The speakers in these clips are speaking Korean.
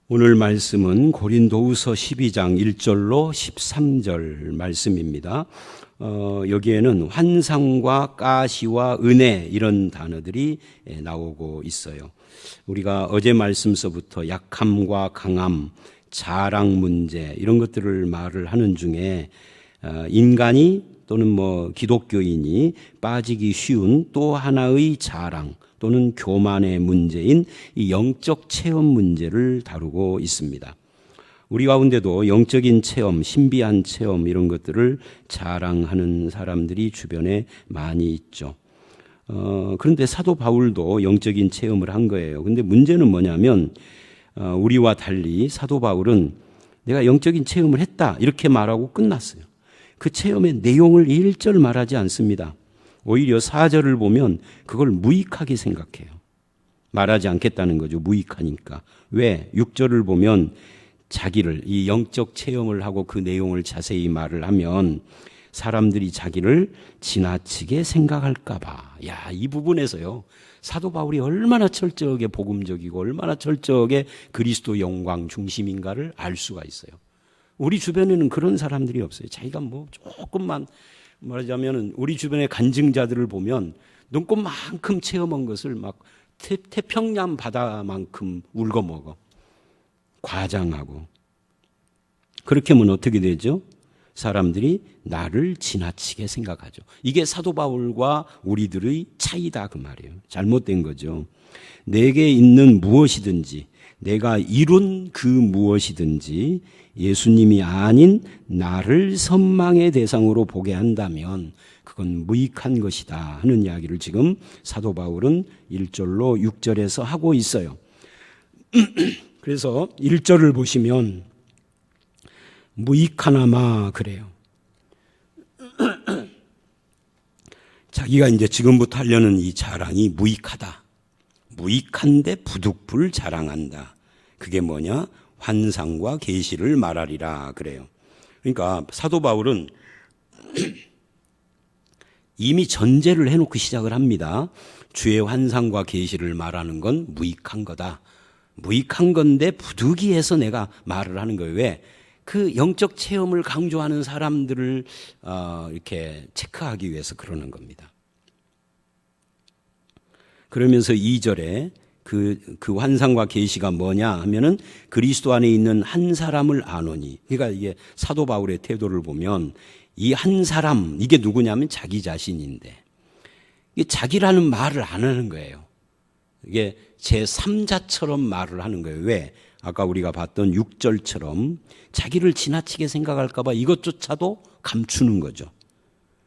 오늘 말씀은 고린도후서 12장 1절로 13절 말씀입니다. 여기에는 환상과 가시와 은혜 이런 단어들이 나오고 있어요. 우리가 어제 말씀서부터 약함과 강함, 자랑 문제 이런 것들을 말을 하는 중에 인간이 또는 기독교인이 빠지기 쉬운 또 하나의 자랑 또는 교만의 문제인 이 영적 체험 문제를 다루고 있습니다. 우리 가운데도 영적인 체험, 신비한 체험 이런 것들을 자랑하는 사람들이 주변에 많이 있죠. 그런데 사도 바울도 영적인 체험을 한 거예요. 근데 문제는 뭐냐면 우리와 달리 사도 바울은 내가 영적인 체험을 했다 이렇게 말하고 끝났어요. 그 체험의 내용을 1절 말하지 않습니다. 오히려 4절을 보면 그걸 무익하게 생각해요. 말하지 않겠다는 거죠. 무익하니까. 왜? 6절을 보면 자기를 이 영적 체험을 하고 그 내용을 자세히 말을 하면 사람들이 자기를 지나치게 생각할까 봐. 이 부분에서요. 사도 바울이 얼마나 철저하게 복음적이고 얼마나 철저하게 그리스도 영광 중심인가를 알 수가 있어요. 우리 주변에는 그런 사람들이 없어요. 자기가 조금만 말하자면 우리 주변의 간증자들을 보면 눈꽃만큼 체험한 것을 막 태평양 바다만큼 울거먹어. 과장하고. 그렇게 하면 어떻게 되죠? 사람들이 나를 지나치게 생각하죠. 이게 사도 바울과 우리들의 차이다 그 말이에요. 잘못된 거죠. 내게 있는 무엇이든지 내가 이룬 그 무엇이든지 예수님이 아닌 나를 선망의 대상으로 보게 한다면 그건 무익한 것이다 하는 이야기를 지금 사도 바울은 1절로 6절에서 하고 있어요. 그래서 1절을 보시면 무익하나마 그래요. 자기가 이제 지금부터 하려는 이 자랑이 무익하다. 무익한데 부득불 자랑한다. 그게 뭐냐? 환상과 계시를 말하리라 그래요. 그러니까 사도 바울은 이미 전제를 해놓고 시작을 합니다. 주의 환상과 계시를 말하는 건 무익한 거다. 무익한 건데 부득이해서 내가 말을 하는 거예요. 왜? 그 영적 체험을 강조하는 사람들을 이렇게 체크하기 위해서 그러는 겁니다. 그러면서 2절에 그 환상과 계시가 뭐냐 하면은 그리스도 안에 있는 한 사람을 아노니. 그러니까 이게 사도 바울의 태도를 보면 이 한 사람 이게 누구냐면 자기 자신인데 이게 자기라는 말을 안 하는 거예요. 이게 제3자처럼 말을 하는 거예요. 왜? 아까 우리가 봤던 6절처럼 자기를 지나치게 생각할까 봐 이것조차도 감추는 거죠.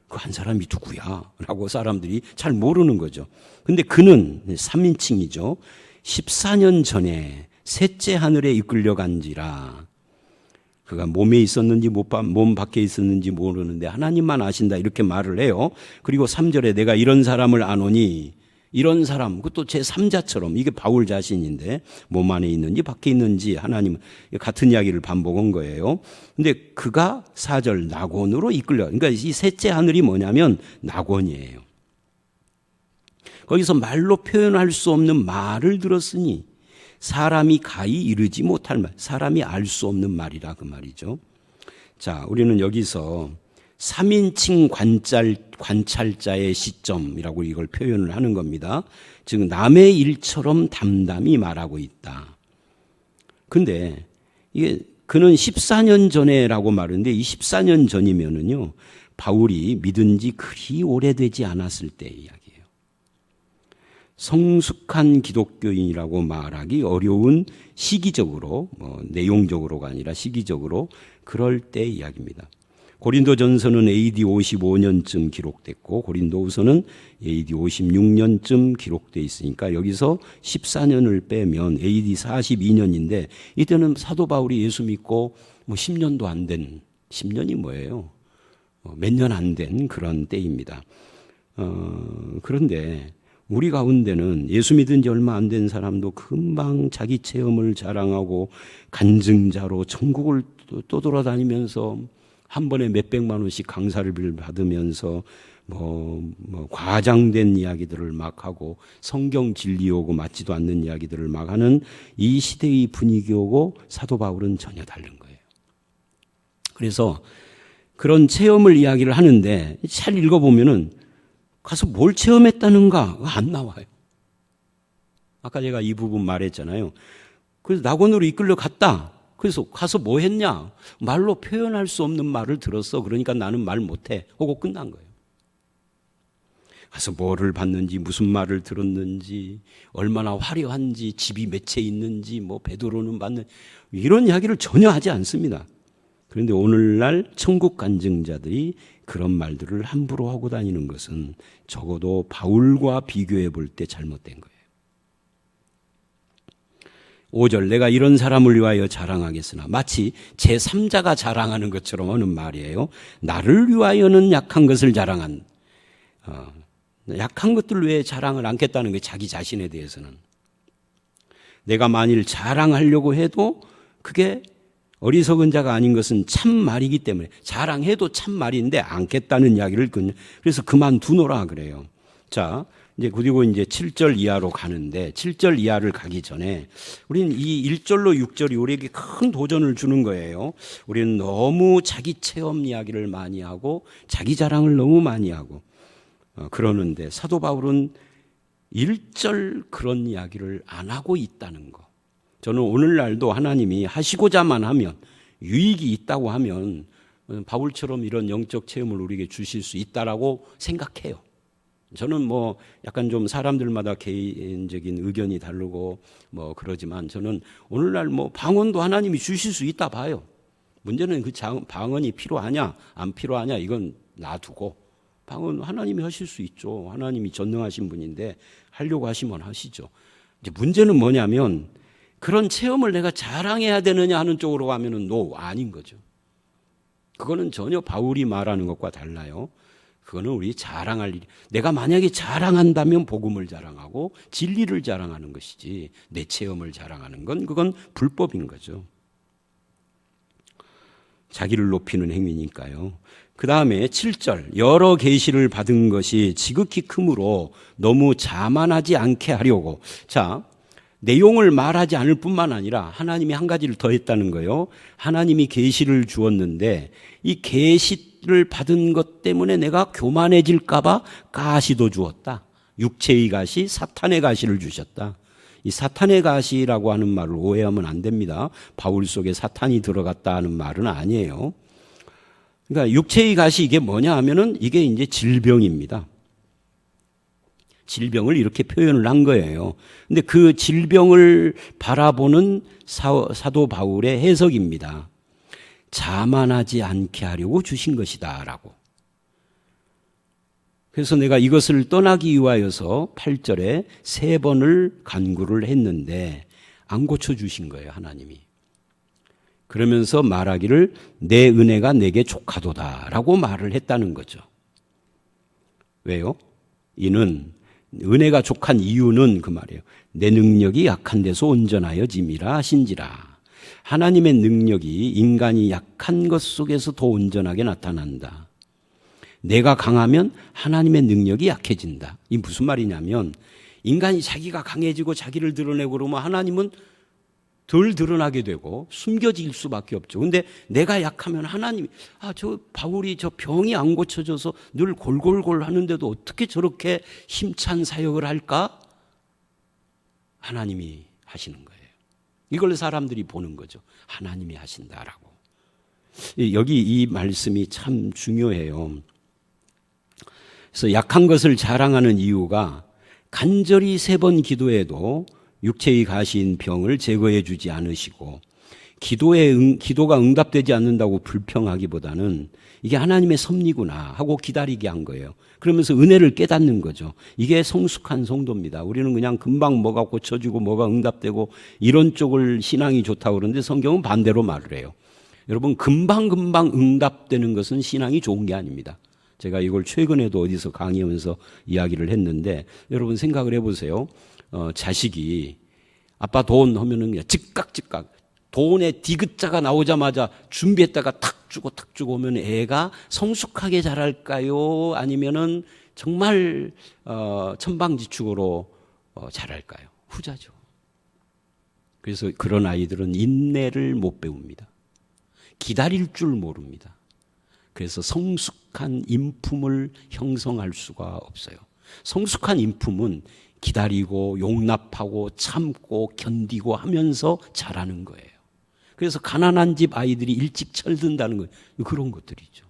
그 한 사람이 누구야? 라고 사람들이 잘 모르는 거죠. 근데 그는 3인칭이죠. 14년 전에 셋째 하늘에 이끌려간지라. 그가 몸에 있었는지 몸 밖에 있었는지 모르는데 하나님만 아신다 이렇게 말을 해요. 그리고 3절에 내가 이런 사람을 아노니 이런 사람, 그것도 제3자처럼 이게 바울 자신인데 몸 안에 있는지 밖에 있는지 하나님 같은 이야기를 반복한 거예요. 근데 그가 4절 낙원으로 이끌려. 그러니까 이 셋째 하늘이 뭐냐면 낙원이에요. 거기서 말로 표현할 수 없는 말을 들었으니 사람이 가히 이르지 못할 말, 사람이 알 수 없는 말이라 그 말이죠. 자, 우리는 여기서 3인칭 관찰자의 시점이라고 이걸 표현을 하는 겁니다. 즉 남의 일처럼 담담히 말하고 있다. 근데 이게 그는 14년 전에라고 말하는데 이 14년 전이면은요 바울이 믿은 지 그리 오래되지 않았을 때의 이야기예요. 성숙한 기독교인이라고 말하기 어려운 시기적으로 내용적으로가 아니라 시기적으로 그럴 때의 이야기입니다. 고린도전서는 AD 55년쯤 기록됐고 고린도후서는 AD 56년쯤 기록돼 있으니까 여기서 14년을 빼면 AD 42년인데 이때는 사도 바울이 예수 믿고 10년도 안 된 10년이 뭐예요? 몇 년 안 된 그런 때입니다. 그런데 우리 가운데는 예수 믿은 지 얼마 안 된 사람도 금방 자기 체험을 자랑하고 간증자로 전국을 떠돌아다니면서 한 번에 몇백만 원씩 강사를 받으면서 과장된 이야기들을 막 하고 성경 진리오고 맞지도 않는 이야기들을 막 하는 이 시대의 분위기오고 사도 바울은 전혀 다른 거예요. 그래서 그런 체험을 이야기를 하는데 잘 읽어보면은 가서 뭘 체험했다는가 안 나와요. 아까 제가 이 부분 말했잖아요. 그래서 낙원으로 이끌려 갔다. 그래서 가서 뭐 했냐? 말로 표현할 수 없는 말을 들었어. 그러니까 나는 말 못해. 하고 끝난 거예요. 가서 뭐를 봤는지, 무슨 말을 들었는지, 얼마나 화려한지, 집이 몇 채 있는지, 베드로는 봤는 이런 이야기를 전혀 하지 않습니다. 그런데 오늘날 천국 간증자들이 그런 말들을 함부로 하고 다니는 것은 적어도 바울과 비교해 볼 때 잘못된 거예요. 5절 내가 이런 사람을 위하여 자랑하겠으나 마치 제3자가 자랑하는 것처럼 하는 말이에요. 나를 위하여는 약한 것을 자랑한 약한 것들 외에 자랑을 않겠다는 게 자기 자신에 대해서는 내가 만일 자랑하려고 해도 그게 어리석은 자가 아닌 것은 참 말이기 때문에 자랑해도 참 말인데 않겠다는 이야기를 그래서 그만두노라 그래요. 자, 그리고 이제 7절 이하로 가는데 7절 이하를 가기 전에 우리는 이 1절로 6절이 우리에게 큰 도전을 주는 거예요. 우리는 너무 자기 체험 이야기를 많이 하고 자기 자랑을 너무 많이 하고 그러는데 사도 바울은 1절 그런 이야기를 안 하고 있다는 거. 저는 오늘날도 하나님이 하시고자만 하면 유익이 있다고 하면 바울처럼 이런 영적 체험을 우리에게 주실 수 있다라고 생각해요. 저는 약간 좀 사람들마다 개인적인 의견이 다르고 그러지만 저는 오늘날 방언도 하나님이 주실 수 있다 봐요. 문제는 그 방언이 필요하냐 안 필요하냐 이건 놔두고 방언 하나님이 하실 수 있죠. 하나님이 전능하신 분인데 하려고 하시면 하시죠. 이제 문제는 뭐냐면 그런 체험을 내가 자랑해야 되느냐 하는 쪽으로 가면은 아닌 거죠. 그거는 전혀 바울이 말하는 것과 달라요. 그거는 우리 자랑할 일. 내가 만약에 자랑한다면 복음을 자랑하고 진리를 자랑하는 것이지 내 체험을 자랑하는 건 그건 불법인 거죠. 자기를 높이는 행위니까요. 그 다음에 7절 여러 계시를 받은 것이 지극히 크므로 너무 자만하지 않게 하려고. 자, 내용을 말하지 않을 뿐만 아니라 하나님이 한 가지를 더 했다는 거예요. 하나님이 계시를 주었는데 이 계시를 받은 것 때문에 내가 교만해질까 봐 가시도 주었다. 육체의 가시, 사탄의 가시를 주셨다. 이 사탄의 가시라고 하는 말을 오해하면 안 됩니다. 바울 속에 사탄이 들어갔다 하는 말은 아니에요. 그러니까 육체의 가시 이게 뭐냐 하면은 이게 이제 질병입니다. 질병을 이렇게 표현을 한 거예요. 근데 그 질병을 바라보는 사도 바울의 해석입니다. 자만하지 않게 하려고 주신 것이다 라고. 그래서 내가 이것을 떠나기 위하여서 8절에 3번을 간구를 했는데 안 고쳐주신 거예요, 하나님이. 그러면서 말하기를 내 은혜가 내게 족하도다 라고 말을 했다는 거죠. 왜요? 이는 은혜가 족한 이유는 그 말이에요. 내 능력이 약한 데서 온전하여 짐이라 하신지라. 하나님의 능력이 인간이 약한 것 속에서 더 온전하게 나타난다. 내가 강하면 하나님의 능력이 약해진다. 이게 무슨 말이냐면 인간이 자기가 강해지고 자기를 드러내고 그러면 하나님은 덜 드러나게 되고 숨겨질 수밖에 없죠. 근데 내가 약하면 하나님이 저 바울이 저 병이 안 고쳐져서 늘 골골골 하는데도 어떻게 저렇게 힘찬 사역을 할까? 하나님이 하시는 거예요. 이걸 사람들이 보는 거죠. 하나님이 하신다라고. 여기 이 말씀이 참 중요해요. 그래서 약한 것을 자랑하는 이유가 간절히 3번 기도해도 육체의 가시인 병을 제거해 주지 않으시고 기도가 응답되지 않는다고 불평하기보다는 이게 하나님의 섭리구나 하고 기다리게 한 거예요. 그러면서 은혜를 깨닫는 거죠. 이게 성숙한 성도입니다. 우리는 그냥 금방 뭐가 고쳐지고 뭐가 응답되고 이런 쪽을 신앙이 좋다고 그러는데 성경은 반대로 말을 해요. 여러분 금방금방 응답되는 것은 신앙이 좋은 게 아닙니다. 제가 이걸 최근에도 어디서 강의하면서 이야기를 했는데 여러분 생각을 해보세요. 자식이 아빠 돈 하면은 그냥 즉각 돈의 디귿자가 나오자마자 준비했다가 탁 탁 주고 오면 애가 성숙하게 자랄까요? 아니면은 정말 천방지축으로 자랄까요? 후자죠. 그래서 그런 아이들은 인내를 못 배웁니다. 기다릴 줄 모릅니다. 그래서 성숙한 인품을 형성할 수가 없어요. 성숙한 인품은 기다리고 용납하고 참고 견디고 하면서 자라는 거예요. 그래서 가난한 집 아이들이 일찍 철든다는 건 그런 것들이죠.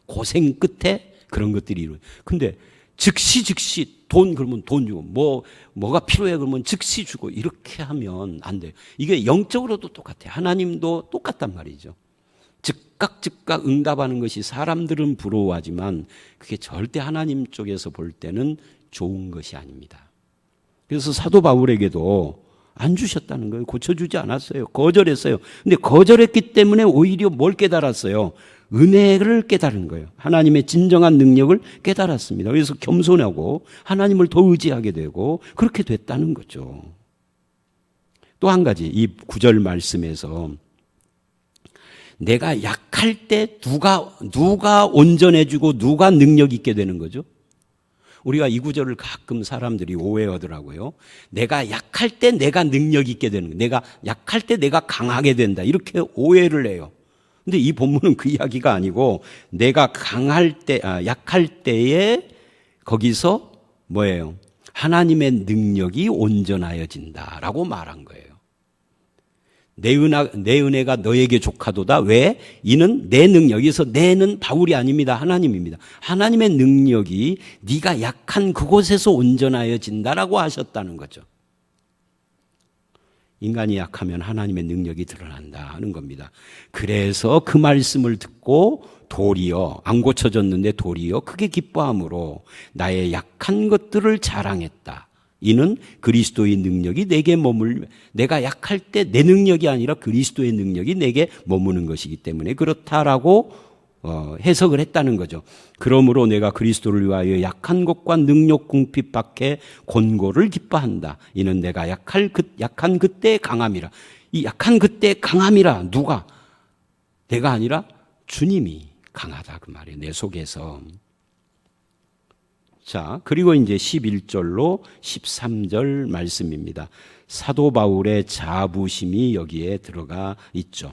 고생 끝에 그런 것들이 이루어요. 근데 즉시 돈 그러면 돈 주고 뭐가 필요해 그러면 즉시 주고 이렇게 하면 안 돼요. 이게 영적으로도 똑같아요. 하나님도 똑같단 말이죠. 즉각 응답하는 것이 사람들은 부러워하지만 그게 절대 하나님 쪽에서 볼 때는 좋은 것이 아닙니다. 그래서 사도 바울에게도 안 주셨다는 거예요. 고쳐주지 않았어요. 거절했어요. 근데 거절했기 때문에 오히려 뭘 깨달았어요? 은혜를 깨달은 거예요. 하나님의 진정한 능력을 깨달았습니다. 그래서 겸손하고 하나님을 더 의지하게 되고 그렇게 됐다는 거죠. 또 한 가지 이 9절 말씀에서 내가 약할 때 누가 온전해지고 누가 능력 있게 되는 거죠? 우리가 이 구절을 가끔 사람들이 오해하더라고요. 내가 약할 때 내가 능력 있게 되는 거예요. 내가 약할 때 내가 강하게 된다. 이렇게 오해를 해요. 근데 이 본문은 그 이야기가 아니고 내가 약할 때에 거기서 뭐예요? 하나님의 능력이 온전하여진다라고 말한 거예요. 내 은혜가 너에게 족하도다. 왜? 이는 내 능력. 여기서 내는 바울이 아닙니다. 하나님입니다. 하나님의 능력이 네가 약한 그곳에서 온전하여진다라고 하셨다는 거죠. 인간이 약하면 하나님의 능력이 드러난다 하는 겁니다. 그래서 그 말씀을 듣고 도리어 안 고쳐졌는데 도리어 크게 기뻐함으로 나의 약한 것들을 자랑했다. 이는 그리스도의 능력이 내게 내가 약할 때 내 능력이 아니라 그리스도의 능력이 내게 머무는 것이기 때문에 그렇다라고 해석을 했다는 거죠. 그러므로 내가 그리스도를 위하여 약한 것과 능력 궁핍 밖에 권고를 기뻐한다. 이는 내가 약한 그때 강함이라. 이 약한 그때 강함이라 누가? 내가 아니라 주님이 강하다 그 말이에요. 내 속에서. 자, 그리고 이제 11절로 13절 말씀입니다. 사도 바울의 자부심이 여기에 들어가 있죠.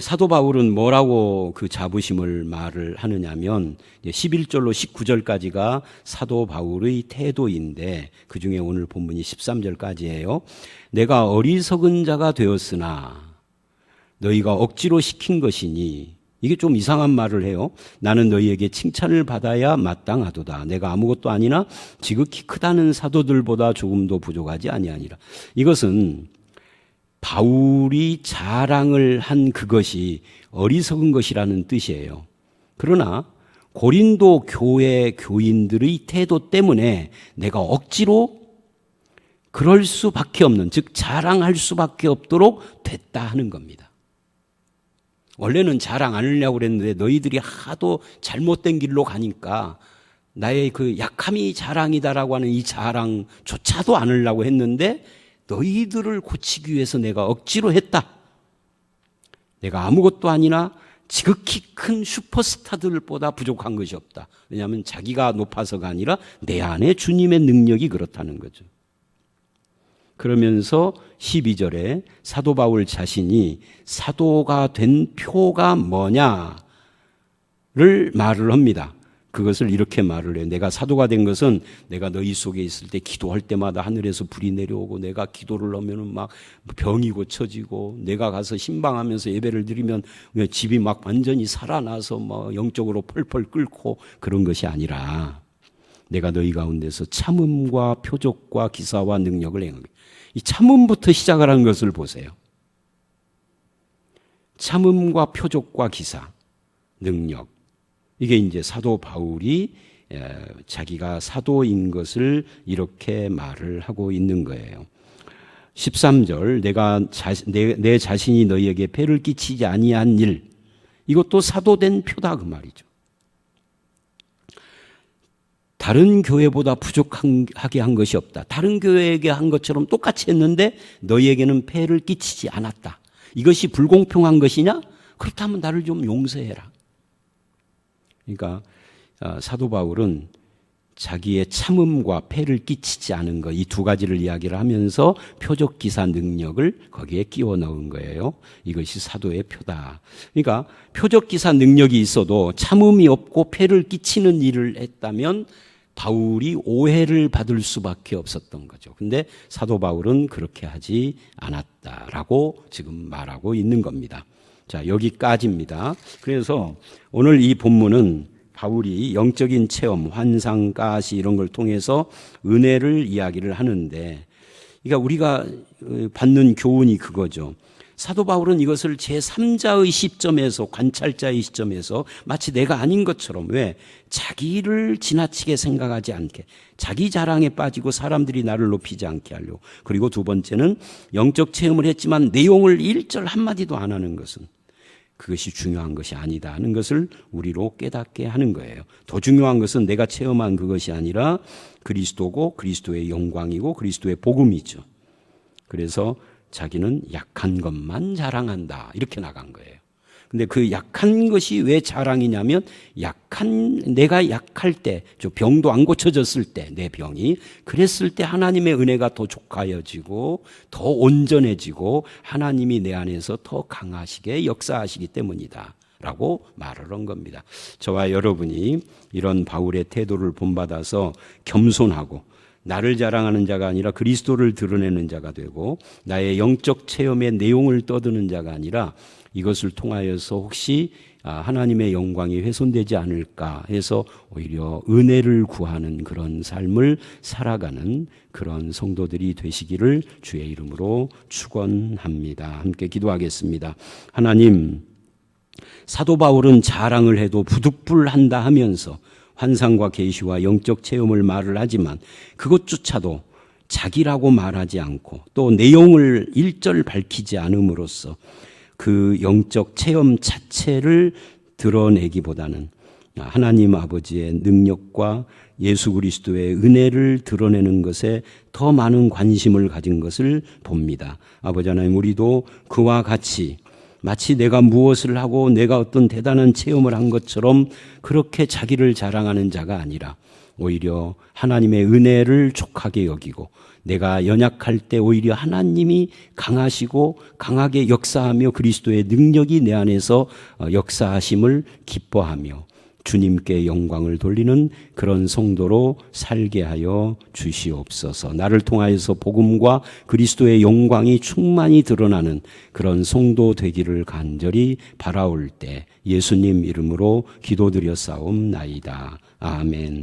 사도 바울은 뭐라고 그 자부심을 말을 하느냐면 11절로 19절까지가 사도 바울의 태도인데 그중에 오늘 본문이 13절까지예요. 내가 어리석은 자가 되었으나 너희가 억지로 시킨 것이니 이게 좀 이상한 말을 해요. 나는 너희에게 칭찬을 받아야 마땅하도다. 내가 아무것도 아니나 지극히 크다는 사도들보다 조금도 부족하지 아니하니라. 이것은 바울이 자랑을 한 그것이 어리석은 것이라는 뜻이에요. 그러나 고린도 교회 교인들의 태도 때문에 내가 억지로 그럴 수밖에 없는, 즉 자랑할 수밖에 없도록 됐다 하는 겁니다. 원래는 자랑 안 하려고 그랬는데 너희들이 하도 잘못된 길로 가니까 나의 그 약함이 자랑이다라고 하는 이 자랑조차도 안 하려고 했는데 너희들을 고치기 위해서 내가 억지로 했다. 내가 아무것도 아니나 지극히 큰 슈퍼스타들보다 부족한 것이 없다. 왜냐하면 자기가 높아서가 아니라 내 안에 주님의 능력이 그렇다는 거죠. 그러면서 12절에 사도 바울 자신이 사도가 된 표가 뭐냐를 말을 합니다. 그것을 이렇게 말을 해요. 내가 사도가 된 것은 내가 너희 속에 있을 때 기도할 때마다 하늘에서 불이 내려오고 내가 기도를 하면은 막 병이 고쳐지고 내가 가서 신방하면서 예배를 드리면 집이 막 완전히 살아나서 막 영적으로 펄펄 끓고 그런 것이 아니라 내가 너희 가운데서 참음과 표적과 기사와 능력을 행하게. 이 참음부터 시작을 한 것을 보세요. 참음과 표적과 기사, 능력. 이게 이제 사도 바울이 자기가 사도인 것을 이렇게 말을 하고 있는 거예요. 13절 내 자신이 너희에게 폐를 끼치지 아니한 일, 이것도 사도된 표다 그 말이죠. 다른 교회보다 부족하게 한 것이 없다. 다른 교회에게 한 것처럼 똑같이 했는데 너희에게는 폐를 끼치지 않았다. 이것이 불공평한 것이냐? 그렇다면 나를 좀 용서해라. 그러니까 사도 바울은 자기의 참음과 폐를 끼치지 않은 것, 이 두 가지를 이야기를 하면서 표적기사 능력을 거기에 끼워 넣은 거예요. 이것이 사도의 표다. 그러니까 표적기사 능력이 있어도 참음이 없고 폐를 끼치는 일을 했다면 바울이 오해를 받을 수밖에 없었던 거죠. 근데 사도 바울은 그렇게 하지 않았다라고 지금 말하고 있는 겁니다. 자, 여기까지입니다. 그래서 오늘 이 본문은 바울이 영적인 체험, 환상, 가시 이런 걸 통해서 은혜를 이야기를 하는데, 그러니까 우리가 받는 교훈이 그거죠. 사도 바울은 이것을 제3자의 시점에서, 관찰자의 시점에서 마치 내가 아닌 것처럼, 왜? 자기를 지나치게 생각하지 않게, 자기 자랑에 빠지고 사람들이 나를 높이지 않게 하려고. 그리고 두 번째는 영적 체험을 했지만 내용을 1절 한마디도 안 하는 것은 그것이 중요한 것이 아니다 하는 것을 우리로 깨닫게 하는 거예요. 더 중요한 것은 내가 체험한 그것이 아니라 그리스도고 그리스도의 영광이고 그리스도의 복음이죠. 그래서 자기는 약한 것만 자랑한다 이렇게 나간 거예요. 근데 그 약한 것이 왜 자랑이냐면 내가 약할 때, 병도 안 고쳐졌을 때, 내 병이 그랬을 때 하나님의 은혜가 더 족하여지고 더 온전해지고 하나님이 내 안에서 더 강하시게 역사하시기 때문이다 라고 말을 한 겁니다. 저와 여러분이 이런 바울의 태도를 본받아서 겸손하고 나를 자랑하는 자가 아니라 그리스도를 드러내는 자가 되고 나의 영적 체험의 내용을 떠드는 자가 아니라 이것을 통하여서 혹시 하나님의 영광이 훼손되지 않을까 해서 오히려 은혜를 구하는 그런 삶을 살아가는 그런 성도들이 되시기를 주의 이름으로 축원합니다. 함께 기도하겠습니다. 하나님, 사도 바울은 자랑을 해도 부득불한다 하면서 환상과 계시와 영적 체험을 말을 하지만 그것조차도 자기라고 말하지 않고 또 내용을 1절 밝히지 않음으로써 그 영적 체험 자체를 드러내기보다는 하나님 아버지의 능력과 예수 그리스도의 은혜를 드러내는 것에 더 많은 관심을 가진 것을 봅니다. 아버지 하나님, 우리도 그와 같이 마치 내가 무엇을 하고 내가 어떤 대단한 체험을 한 것처럼 그렇게 자기를 자랑하는 자가 아니라 오히려 하나님의 은혜를 족하게 여기고 내가 연약할 때 오히려 하나님이 강하시고 강하게 역사하며 그리스도의 능력이 내 안에서 역사하심을 기뻐하며 주님께 영광을 돌리는 그런 성도로 살게 하여 주시옵소서. 나를 통하여서 복음과 그리스도의 영광이 충만히 드러나는 그런 성도 되기를 간절히 바라올 때 예수님 이름으로 기도드려 싸움나이다. 아멘.